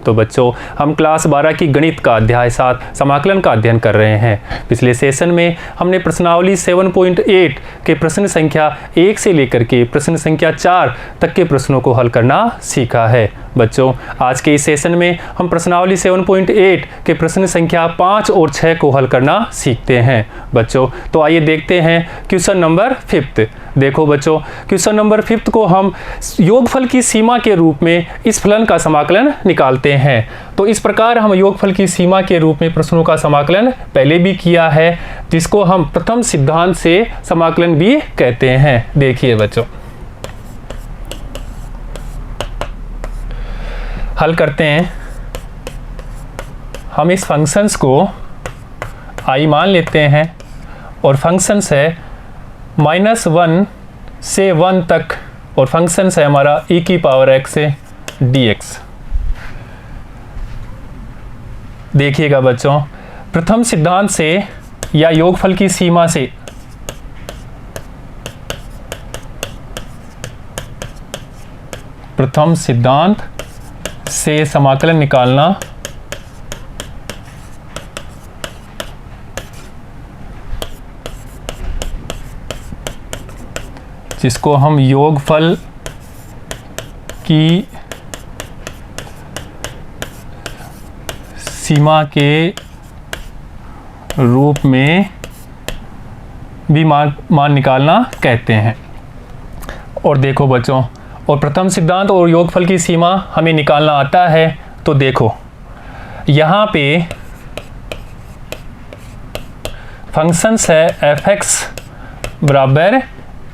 तो बच्चों हम क्लास 12 की गणित का अध्याय 7 समाकलन का अध्ययन कर रहे हैं। पिछले सेशन में हमने प्रश्नावली 7.8 के प्रश्न संख्या 1 से लेकर के प्रश्न संख्या 4 तक के प्रश्नों को हल करना सीखा है। बच्चों आज के इस सेशन में हम प्रश्नावली 7.8 के प्रश्न संख्या 5 और 6 को हल करना सीखते हैं। बच्चों तो आइए देखते हैं क्वेश्चन नंबर 5। देखो बच्चों, क्वेश्चन नंबर 5 को हम योगफल की सीमा के रूप में इस फलन का समाकलन निकालते हैं। तो इस प्रकार हम योगफल की सीमा के रूप में प्रश्नों का समाकलन पहले भी किया है, जिसको हम प्रथम सिद्धांत से समाकलन भी कहते हैं। देखिए बच्चों, हल करते हैं। हम इस फंक्शंस को i मान लेते हैं और फंक्शंस है -1 से 1 तक और फंक्शंस है हमारा e⁻x dx। देखिएगा बच्चों, प्रथम सिद्धांत से या योगफल की सीमा से प्रथम सिद्धांत से समाकलन निकालना जिसको हम योगफल की सीमा के रूप में भी मान निकालना कहते हैं। और देखो बच्चों, और प्रथम सिद्धांत और योगफल की सीमा हमें निकालना आता है। तो देखो यहाँ पे फंक्शंस है f(x) बराबर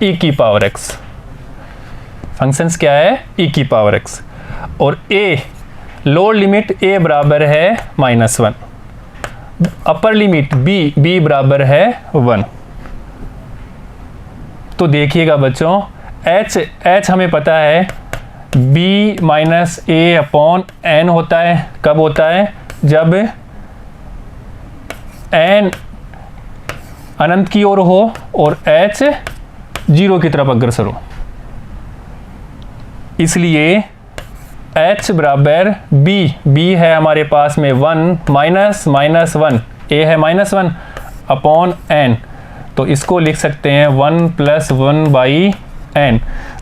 e⁻x। फंक्शंस क्या है? e⁻x। और a लोअर लिमिट a बराबर है -1, अपर लिमिट b बराबर है 1। तो देखिएगा बच्चों, h हमें पता है b - a/n होता है। कब होता है? जब n अनंत की ओर हो और h 0 की तरफ अग्रसर हो। इसलिए h बराबर b है हमारे पास में 1 -1, a है -1 अपॉन n। तो इसको लिख सकते हैं 1 + 1/n।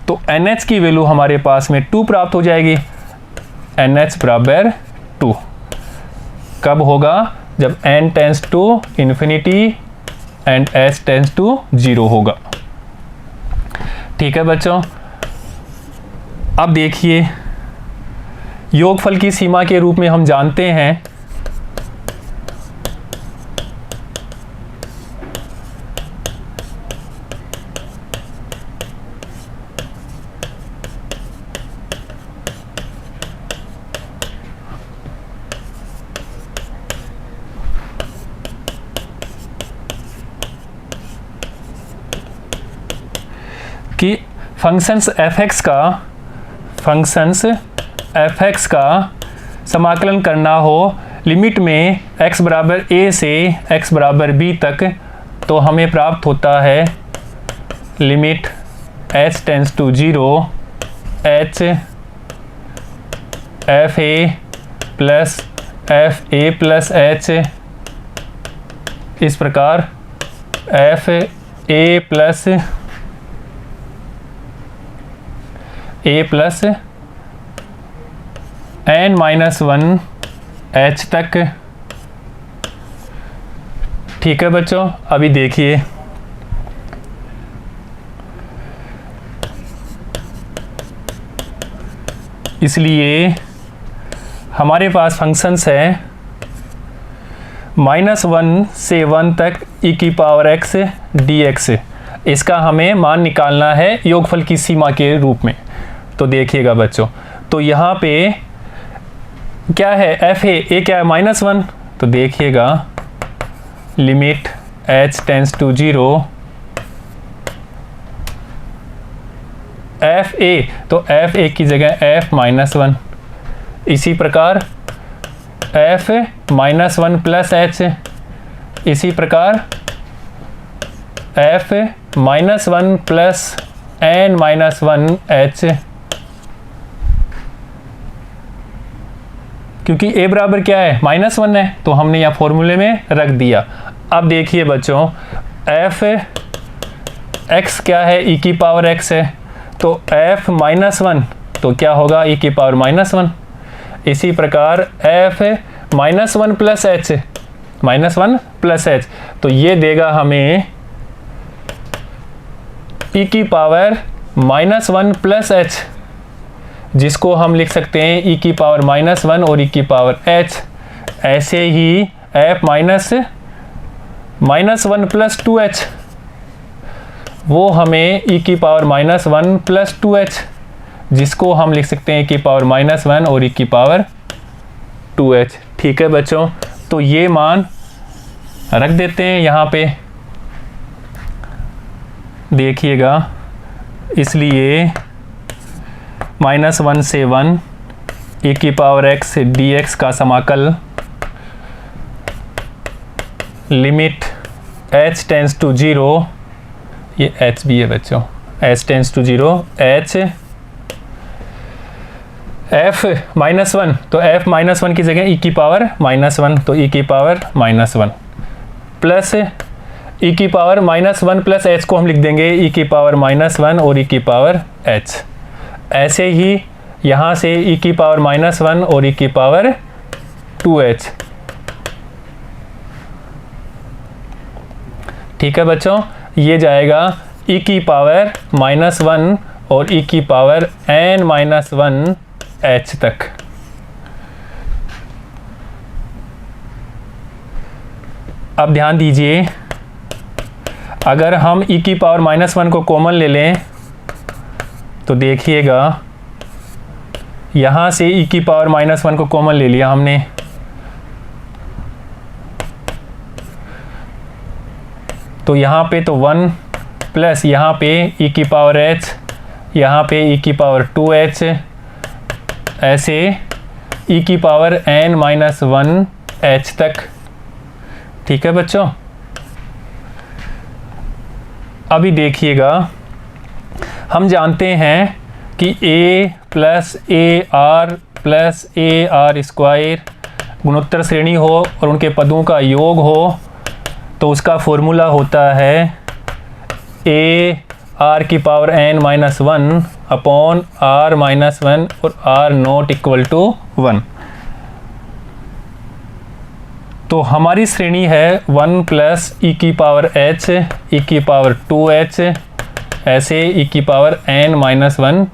तो NH की वैल्यू हमारे पास में 2 प्राप्त हो जाएगी। NH बराबर 2 कब होगा? जब n tends to infinity and h tends to 0 होगा। ठीक है बच्चों, अब देखिए योगफल की सीमा के रूप में हम जानते हैं कि फंक्शंस f(x) का समाकलन करना हो लिमिट में x बराबर a से x बराबर b तक, तो हमें प्राप्त होता है limit h tends to 0 h fa plus h इस प्रकार fa प्लस n-1 h तक। ठीक है बच्चों, अभी देखिए इसलिए हमारे पास फंक्शंस है -1 से 1 तक e⁻x dx। इसका हमें मान निकालना है योगफल की सीमा के रूप में। तो देखिएगा बच्चों, तो यहाँ पे क्या है? a क्या है? -1। तो देखिएगा limit h tends to 0 fa, तो fa की जगह f -1। इसी प्रकार f -1 प्लस h, इसी प्रकार f -1 प्लस n-1 h क्योंकि a बराबर क्या है, -1 है, तो हमने यहाँ फॉर्मूले में रख दिया। अब देखिए बच्चों, f x क्या है, e की पावर x है, तो f -1 तो क्या होगा, e की पावर -1। इसी प्रकार f -1 plus h, -1 plus h, तो ये देगा हमें e की पावर -1 प्लस h, जिसको हम लिख सकते हैं e की पावर -1 और e की पावर h। ऐसे ही f -1 प्लस 2h, वो हमें e की पावर -1 प्लस 2h, जिसको हम लिख सकते हैं e की पावर -1 और e की पावर 2h। ठीक है बच्चों, तो ये मान रख देते हैं यहाँ पे, देखिएगा। इसलिए -1 से 1 e की पावर x dx का समाकल लिमिट h टेंस टू 0, ये h भी है बच्चों, h tends to 0, h f -1, तो f -1 की जगह e की पावर -1, तो e की पावर -1 प्लस e की पावर -1 प्लस h को हम लिख देंगे e की पावर -1 और e की पावर h। ऐसे ही यहाँ से e की पावर -1 और e की पावर 2h। ठीक है बच्चों, ये जाएगा e की पावर -1 और e की पावर n-1 h तक। अब ध्यान दीजिए, अगर हम e की पावर -1 को कॉमन ले लें तो देखिएगा, यहाँ से e की पावर -1 को कॉमन ले लिया हमने, तो यहाँ पे तो 1 प्लस यहाँ पे e की पावर h, यहाँ पे e की पावर 2h, ऐसे e की पावर n-1 h तक। ठीक है बच्चों, अभी देखिएगा, हम जानते हैं कि a plus AR plus AR square गुणोत्तर श्रेणी हो और उनके पदों का योग हो, तो उसका फॉर्मूला होता है AR की पावर n-1 अपॉन R-1 और R नॉट इक्वल टू 1। तो हमारी श्रेणी है 1 प्लस e की पावर h, e की पावर 2h, ऐसे e की पावर n-1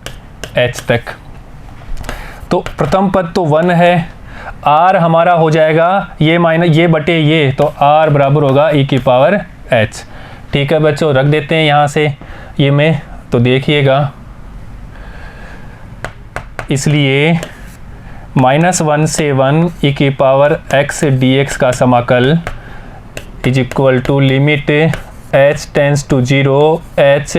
h तक। तो प्रथम पद तो 1 है, r हमारा हो जाएगा ये बटे ये, तो r बराबर होगा e की पावर h। ठीक है बच्चों, रख देते हैं यहाँ से ये में, तो देखिएगा, इसलिए -1 से 1 e की पावर x dx का समाकल is equal to limit h tends to 0 h,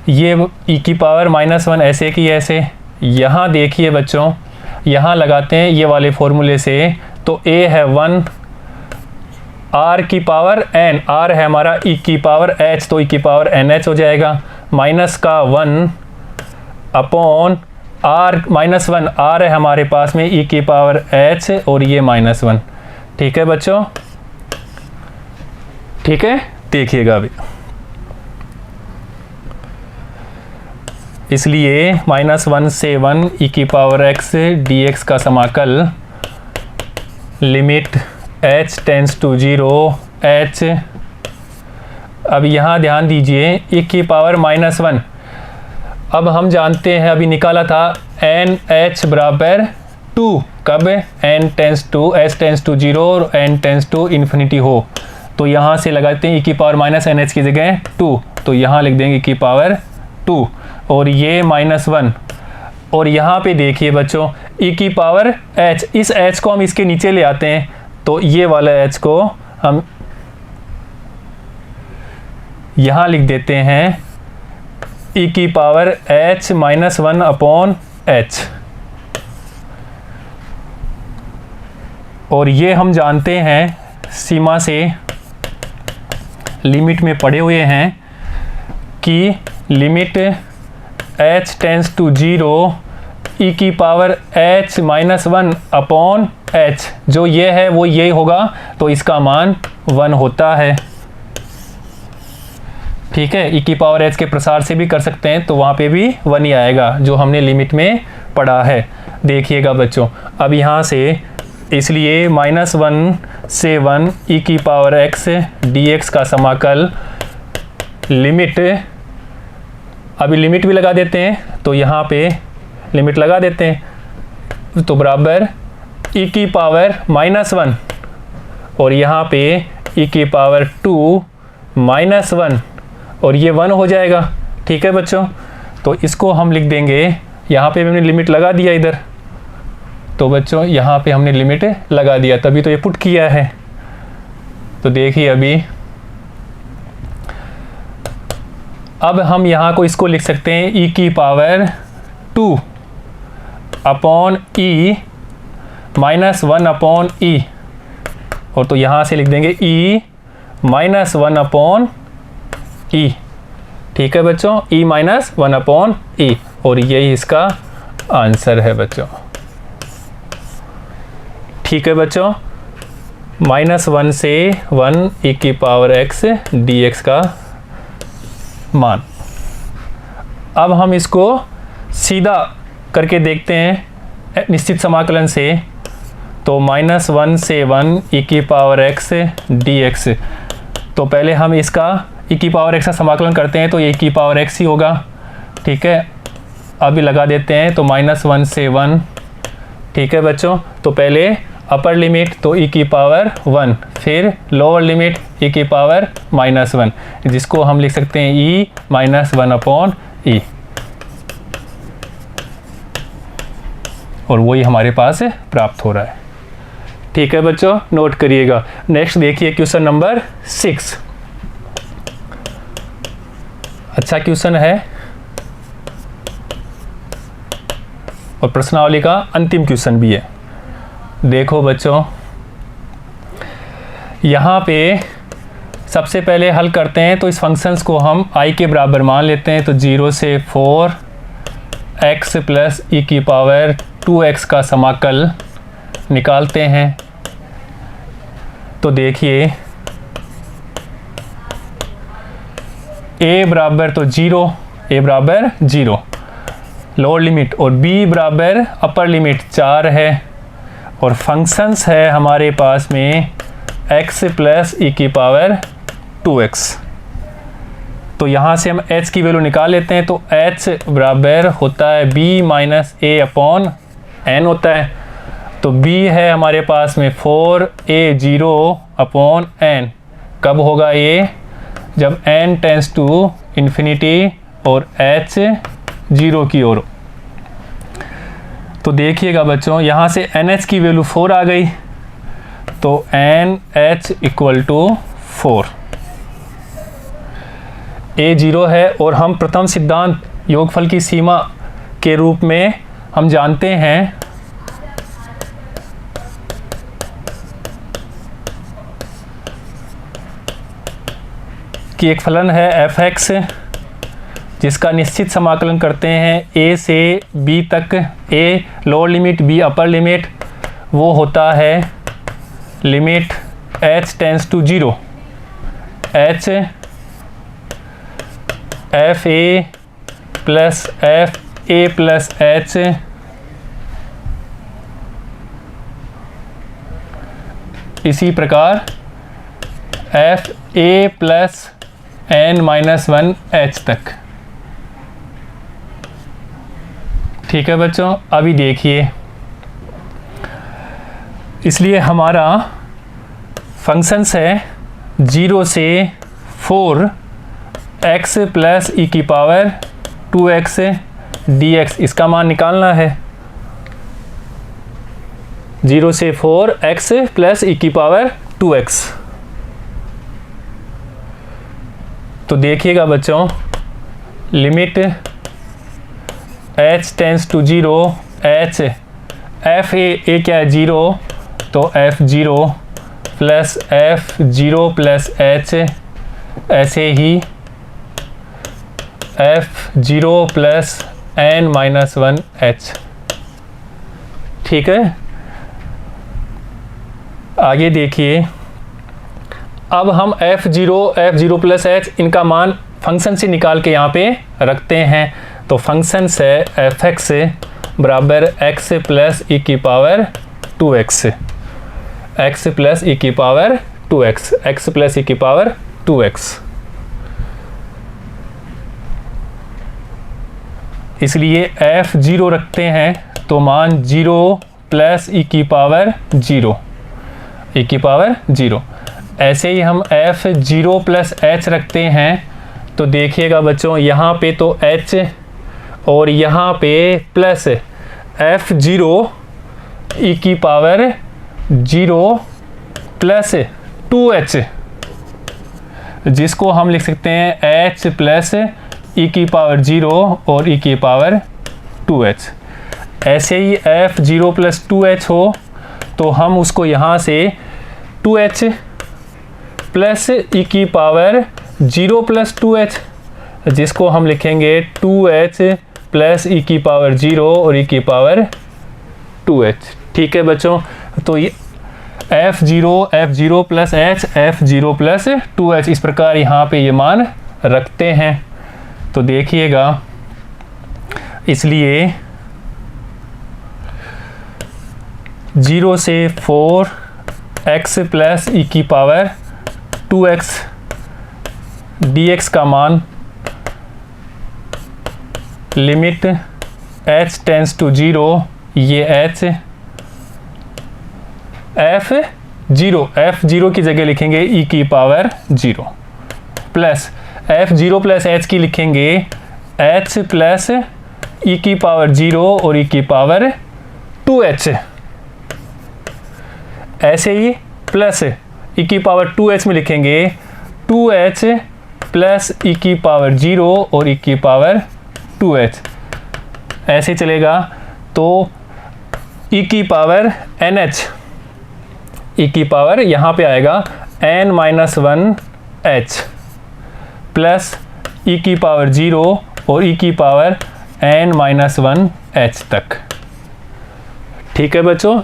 ये e की पावर -1 ऐसे की ऐसे। यहाँ देखिए बच्चों, यहाँ लगाते हैं ये वाले फॉर्मूले से, तो a है 1, r की पावर n, r है हमारा e की पावर h, तो e की पावर nh हो जाएगा, माइनस का 1 अपॉन r-1, r है हमारे पास में e की पावर h और ये -1। ठीक है बच्चों, ठीक है, देखिएगा अभी। इसलिए -1 से 1 e की पावर x dx का समाकल limit h tends to 0 h। अब यहाँ ध्यान दीजिए, e की पावर -1, अब हम जानते हैं, अभी निकाला था n h बराबर 2, कब n tends to h tends to 0 और n टेंस टू इन्फिनिटी हो, तो यहाँ से लगाते हैं e की पावर -nh की जगह 2, तो यहाँ लिख देंगे e की पावर 2 और ये -1, और यहाँ पे देखिए बच्चों e की पावर h, इस h को हम इसके नीचे ले आते हैं, तो ये वाला h को हम यहाँ लिख देते हैं e की पावर h-1 अपॉन h, और ये हम जानते हैं सीमा से लिमिट में पढ़े हुए हैं कि लिमिट h टेंस टू 0 ई की power h minus 1 upon h, जो ये है वो ये होगा, तो इसका मान 1 होता है। ठीक है, ई की पावर h के प्रसार से भी कर सकते हैं, तो वहाँ पे भी 1 ही आएगा, जो हमने लिमिट में पढ़ा है। देखिएगा बच्चों, अब यहाँ से इसलिए -1 से 1 ई की पावर x dx का समाकल लिमिट, अभी लिमिट भी लगा देते हैं, तो यहाँ पे लिमिट लगा देते हैं, तो बराबर ई की पावर -1 और यहाँ पे ई की पावर 2 -1 और ये 1 हो जाएगा। ठीक है बच्चों, तो इसको हम लिख देंगे, यहाँ पे हमने लिमिट लगा दिया इधर, तो बच्चों यहाँ पे हमने लिमिट लगा दिया, तभी तो ये पुट किया है। तो देखिए अभी अब हम यहाँ को इसको लिख सकते हैं ई की power 2 upon E minus 1 upon ई, और तो यहाँ से लिख देंगे ई माइनस 1 अपॉन ई। ठीक है बच्चों, ई माइनस 1 अपॉन ई, और यही इसका आंसर है बच्चों। ठीक है बच्चों, -1 से 1 ई की पावर x dx का मान। अब हम इसको सीधा करके देखते हैं निश्चित समाकलन से, तो -1 से 1 ई की पावर x dx, तो पहले हम इसका ई की पावर x का समाकलन करते हैं, तो ये ई की पावर x ही होगा। ठीक है, अभी लगा देते हैं, तो -1 से 1। ठीक है बच्चों, तो पहले अपर लिमिट तो ई की पावर 1, फिर लोअर लिमिट ई की पावर -1, जिसको हम लिख सकते हैं ई माइनस 1 अपॉन ई, और वही हमारे पास प्राप्त हो रहा है। ठीक है बच्चों, नोट करिएगा। नेक्स्ट देखिए क्वेश्चन नंबर 6। अच्छा क्वेश्चन है और प्रश्नावली का अंतिम क्वेश्चन भी है। देखो बच्चों, यहाँ पे सबसे पहले हल करते हैं, तो इस फंक्शंस को हम i के बराबर मान लेते हैं, तो 0 से 4x प्लस ई की पावर 2x का समाकल निकालते हैं। तो देखिए a बराबर तो 0, a बराबर 0 लोअर लिमिट, और b बराबर अपर लिमिट 4 है, और फंक्शंस है हमारे पास में x प्लस ई की पावर 2x। तो यहाँ से हम h की वैल्यू निकाल लेते हैं, तो h बराबर होता है b minus a upon n होता है, तो b है हमारे पास में 4a0 अपॉन n। कब होगा ये? जब n टेंस टू इन्फिनिटी और h 0 की ओर। तो देखिएगा बच्चों, यहाँ से NH की वैल्यू 4 आ गई, तो NH इक्वल टू 4, A 0 है, और हम प्रथम सिद्धांत योगफल की सीमा के रूप में हम जानते हैं कि एक फलन है f(x), जिसका निश्चित समाकलन करते हैं a से b तक, a lower limit b upper limit, वो होता है limit h tends to 0, h f a plus f a plus h इसी प्रकार f a plus n minus 1 h तक। ठीक है बच्चों, अभी देखिए, इसलिए हमारा फंक्शंस है 0 से 4 x प्लस ई की पावर 2x dx, इसका मान निकालना है। 0 से 4 x प्लस ई की पावर 2x। तो देखिएगा बच्चों, limit h tends to 0, h f a क्या है 0, तो f0 plus f0 plus h, ऐसे ही f0 plus n minus 1 h। ठीक है, आगे देखिए। अब हम f0 प्लस h इनका मान फंक्शन से निकाल के यहाँ पे रखते हैं। तो फंक्शन से fx बराबर x प्लस ई की पावर 2x, x प्लस ई की पावर 2x, x प्लस ई की पावर 2x। इसलिए f0 रखते हैं तो मान 0 प्लस ई की पावर 0, ई की पावर 0। ऐसे ही हम f0 प्लस h रखते हैं तो देखिएगा बच्चों, यहाँ पे तो h और यहाँ पे प्लस f0 ई की पावर 0 प्लस 2h, जिसको हम लिख सकते हैं h प्लस ई की पावर 0 और ई की पावर 2h। ऐसे ही f0 प्लस 2h हो तो हम उसको यहाँ से 2h प्लस ई की पावर 0 प्लस 2h, जिसको हम लिखेंगे 2h प्लस ई की पावर 0 और ई की पावर 2h। ठीक है बच्चों, तो ये f0 plus h, f0 plus 2h, इस प्रकार यहाँ पे ये मान रखते हैं। तो देखिएगा, इसलिए 0 से 4x प्लस ई की पावर 2x dx का मान लिमिट h टेंस टू 0, ये h f0 की जगह लिखेंगे e की power 0 plus f0 plus h की लिखेंगे h प्लस e की पावर 0 और e की पावर 2h। ऐसे ही प्लस e की पावर 2h में लिखेंगे 2h प्लस e की पावर 0 और e की पावर 2h। ऐसे चलेगा तो e की पावर nh, e की पावर यहाँ पे आएगा n-1h प्लस e की पावर 0 और e की पावर n-1h तक। ठीक है बच्चों,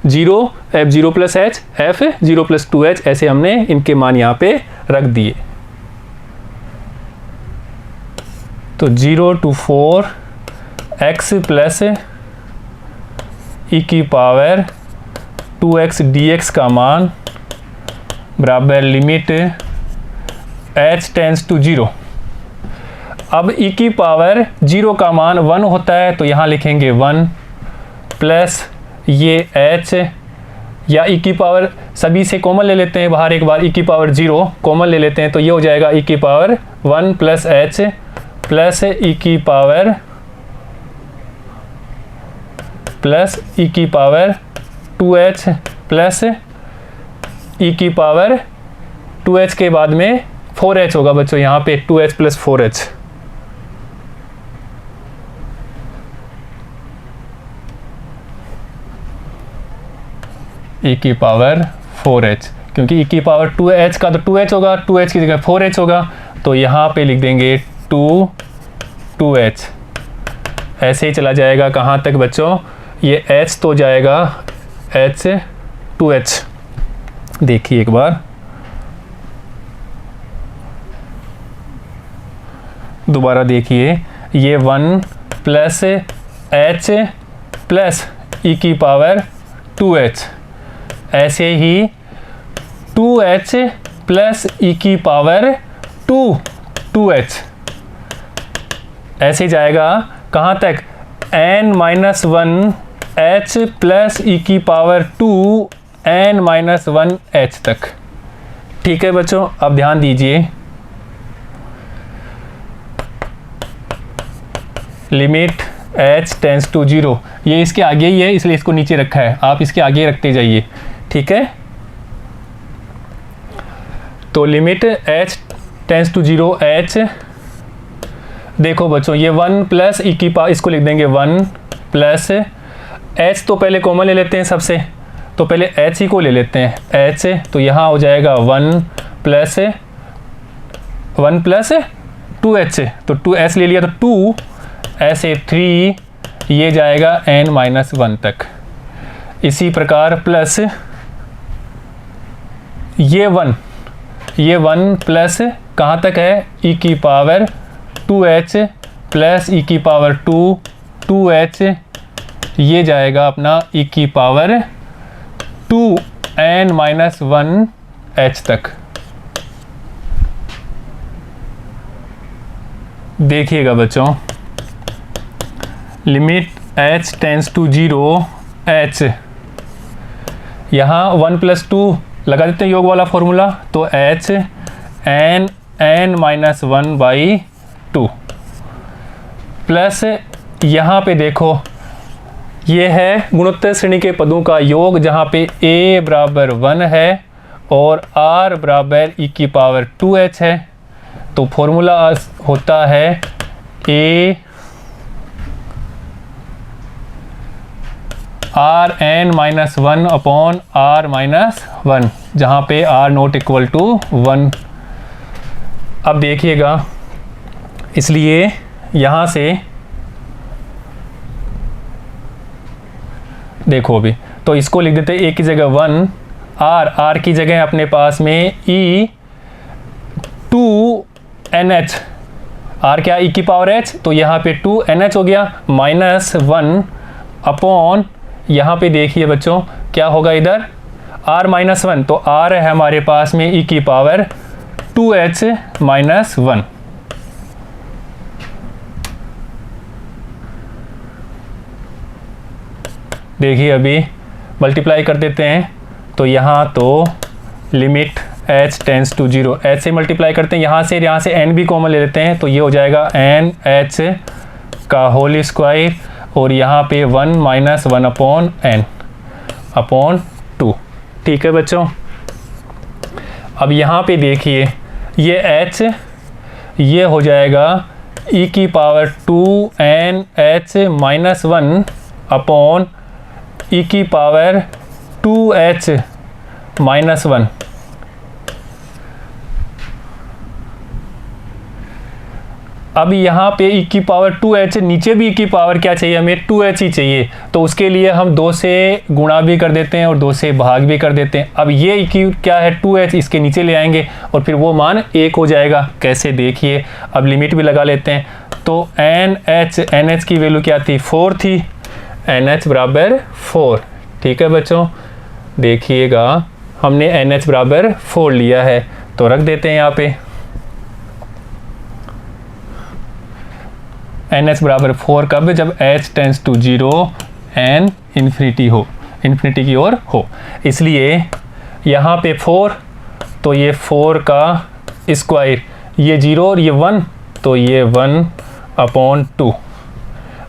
f0 plus h, f0 plus 2h, ऐसे हमने इनके मान यहाँ पे रख दिए। तो 0 to 4 x प्लस ई की पावर 2x dx का मान बराबर लिमिट h टेंस टू 0। अब e की पावर 0 का मान 1 होता है तो यहाँ लिखेंगे 1 प्लस ये h, या e की पावर सभी से कॉमन ले लेते हैं बाहर, एक बार e की पावर 0 कॉमन ले लेते हैं तो ये हो जाएगा e की power 1 plus h plus e की पावर प्लस e की पावर 2h प्लस e की पावर 2h के बाद में 4h होगा बच्चों, यहाँ पे 2h प्लस 4h। e की पावर 4h, क्योंकि e की पावर 2h का तो 2h होगा, 2h की जगह 4h होगा, तो यहाँ पे लिख देंगे 2h। ऐसे ही चला जाएगा कहाँ तक बच्चों, ये h तो जाएगा h 2h। देखिए एक बार दोबारा देखिए, ये 1 प्लस h प्लस e की पावर 2h, ऐसे ही 2h प्लस e की पावर 2h, ऐसे जाएगा कहाँ तक, n-1h प्लस e की पावर 2 n-1h तक। ठीक है बच्चों, अब ध्यान दीजिए, लिमिट h टेंस टू 0, ये इसके आगे ही है इसलिए इसको नीचे रखा है, आप इसके आगे रखते जाइए। ठीक है, तो limit h tends to 0 h, देखो बच्चों ये 1 प्लस ई की पावर, इसको लिख देंगे 1 प्लस h, तो पहले कॉमन ले लेते हैं सबसे, तो पहले h ही को ले लेते हैं h, तो यहाँ हो जाएगा 1 प्लस 2h, तो 2h ले लिया तो 2, ऐसे 3, ये जाएगा n-1 तक। इसी प्रकार प्लस ये 1 प्लस कहाँ तक है, e की पावर 2h प्लस e की पावर 2h, ये जाएगा अपना e की पावर 2n-1h तक। देखिएगा बच्चों, limit h tends to 0 h, यहाँ 1 + 2 लगा देते हैं योग वाला फॉर्मूला, तो h n-1/2 प्लस यहाँ पे देखो ये है गुणोत्तर श्रेणी के पदों का योग, जहाँ पे a बराबर 1 है और r बराबर e की पावर 2h है। तो फॉर्मूला होता है a Rn-1/r-1, जहाँ पे r नॉट इक्वल टू 1। अब देखिएगा, इसलिए यहाँ से देखो अभी तो इसको लिख देते हैं a की जगह 1, r की जगह अपने पास में e 2nh, r क्या e की पावर h, तो यहाँ पे 2nh हो गया, -1 अपॉन यहाँ पे देखिए बच्चों क्या होगा इधर r-1, तो r है हमारे पास में e की पावर 2h-1। देखिए अभी मल्टीप्लाई कर देते हैं, तो यहाँ तो limit h tends to 0, h से मल्टीप्लाई करते हैं, यहाँ से n भी कॉमन ले लेते हैं, तो ये हो जाएगा n(h) का होल स्क्वायर, और यहाँ पे 1 - 1/n/2। ठीक है बच्चों, अब यहाँ पे देखिए ये h ये हो जाएगा e की पावर 2n(h-1) अपॉन e की पावर 2h-1। अब यहाँ पे e की पावर 2h, नीचे भी e की पावर क्या चाहिए हमें, 2h ही चाहिए, तो उसके लिए हम 2 से गुणा भी कर देते हैं और 2 से भाग भी कर देते हैं। अब ये e की क्या है 2h, इसके नीचे ले आएंगे और फिर वो मान 1 हो जाएगा। कैसे, देखिए अब लिमिट भी लगा लेते हैं, तो nh की वैल्यू क्या थी, 4 थी, nh बराबर 4। ठीक है बच्चों, देखिएगा हमने nh बराबर 4 लिया है, तो रख देते हैं यहाँ पे nh बराबर 4 कब, जब h tends to 0 n infinity की ओर हो। इसलिए यहाँ पे 4, तो ये 4 का स्क्वायर, ये 0 और ये 1, तो ये 1/2।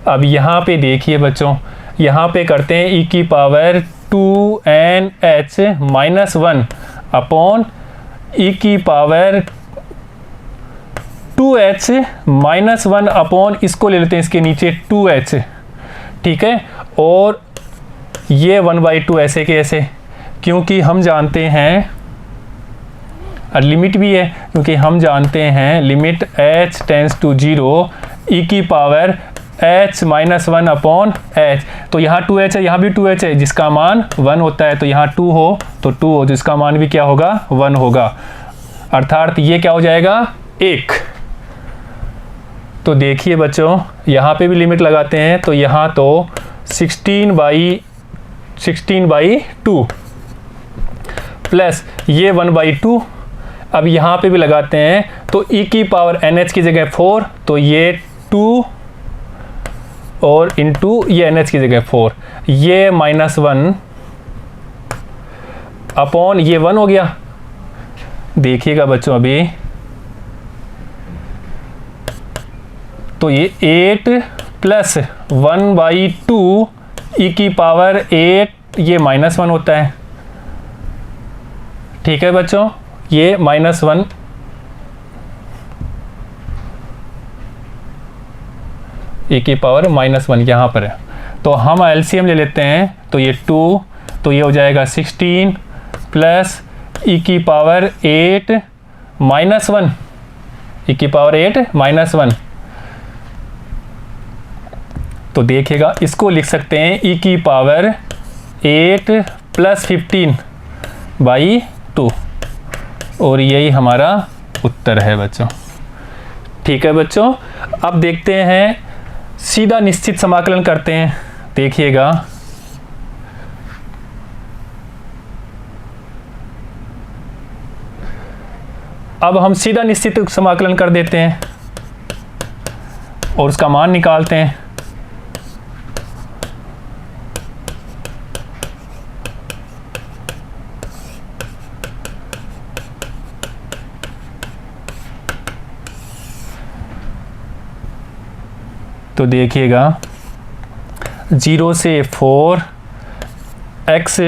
अब यहाँ पे देखिए बच्चों, यहाँ पे करते हैं e की पावर 2n(h-1) अपॉन e की पावर 2h-1 अपॉन इसको ले लेते हैं इसके नीचे 2h। ठीक है, और ये 1/2 ऐसे के ऐसे, क्योंकि हम जानते हैं, और लिमिट भी है, क्योंकि हम जानते हैं limit h tends to 0 e की पावर h-1 अपॉन h, तो यहाँ 2h है, यहाँ भी 2h है, जिसका मान 1 होता है, तो यहाँ 2 हो तो 2 हो, जिसका मान भी क्या होगा, 1 होगा, अर्थात ये क्या हो जाएगा 1। तो देखिए बच्चों यहाँ पे भी लिमिट लगाते हैं, तो यहाँ तो 16/2 प्लस ये 1/2। अब यहाँ पे भी लगाते हैं, तो e की पावर nh की जगह 4, तो ये 2 और इंटू ये nh की जगह 4, ये -1 अपॉन ये 1 हो गया। देखिएगा बच्चों अभी, तो ये 8 प्लस 1/2 e की पावर 8, ये -1 होता है। ठीक है बच्चों, ये -1 e की पावर -1 यहाँ पर है, तो हम एलसीएम ले लेते हैं, तो ये 2, तो ये हो जाएगा 16 प्लस e की पावर 8 -1, e की पावर 8 -1। तो देखिएगा इसको लिख सकते हैं e की पावर 8 + 15/2 और यही हमारा उत्तर है बच्चों। ठीक है बच्चों, अब देखते हैं सीधा निश्चित समाकलन करते हैं। देखिएगा, अब हम सीधा निश्चित समाकलन कर देते हैं और उसका मान निकालते हैं। तो देखिएगा 0 से 4x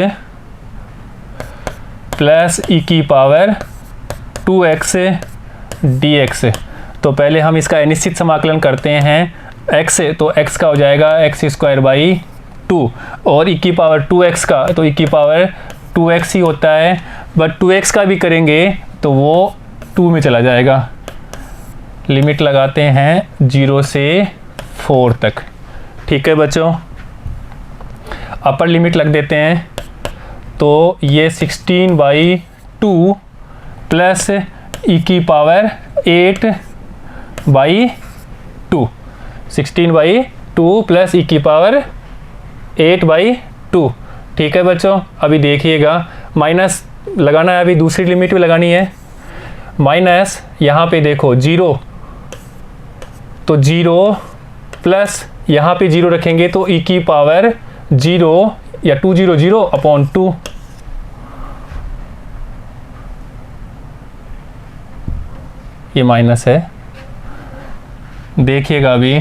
प्लस e⁻²x dx। तो पहले हम इसका अनिश्चित समाकलन करते हैं। x तो x का हो जाएगा x² और e⁻²x का तो e⁻²x ही होता है, बट 2x का भी करेंगे तो वो 2 में चला जाएगा। लिमिट लगाते हैं 0 से 4 तक। ठीक है बच्चों, अपर लिमिट लग देते हैं। तो ये 16/2 प्लस e⁻8/2 16/2 प्लस e⁻8/2। ठीक है बच्चों, अभी देखिएगा माइनस लगाना है, अभी दूसरी लिमिट भी लगानी है। माइनस यहाँ पे देखो 0, तो 0 प्लस यहाँ पे 0 रखेंगे तो e⁻0 या 200/2 ये माइनस है। देखिएगा अभी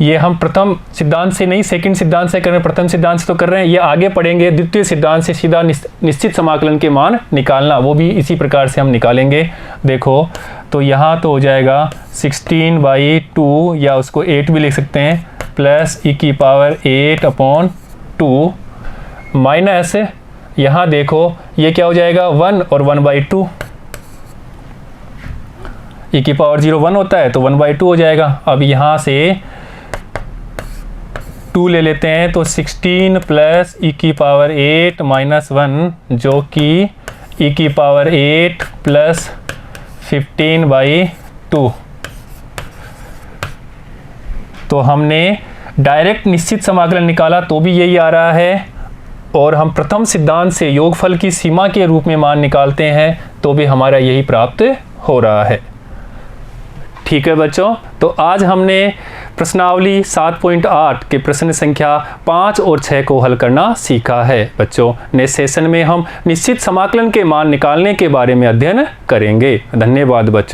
ये हम प्रथम सिद्धांत से नहीं सेकंड सिद्धांत से कर रहे हैं, प्रथम सिद्धांत से तो कर रहे हैं। ये आगे पढ़ेंगे द्वितीय सिद्धांत से सीधा निश्चित समाकलन के मान निकालना, वो भी इसी प्रकार से हम निकालेंगे। देखो तो यहाँ तो हो जाएगा 16/2 या उसको 8 भी लिख सकते हैं प्लस e⁻8/2 माइनस यहाँ देखो ये क्या हो जाएगा 1 और 1/2। e⁻0 1 होता है तो 1/2 हो जाएगा। अब यहाँ से 2 ले लेते हैं तो 16 प्लस e⁻8 - 1 जो कि e⁻8 प्लस 15/2। तो हमने डायरेक्ट निश्चित समाकलन निकाला तो भी यही आ रहा है, और हम प्रथम सिद्धांत से योगफल की सीमा के रूप में मान निकालते हैं तो भी हमारा यही प्राप्त हो रहा है। ठीक है बच्चों, तो आज हमने प्रश्नावली 7.8 के प्रश्न संख्या 5 और 6 को हल करना सीखा है। बच्चों नेक्स्ट सेशन में हम निश्चित समाकलन के मान निकालने के बारे में अध्ययन करेंगे। धन्यवाद बच्चों।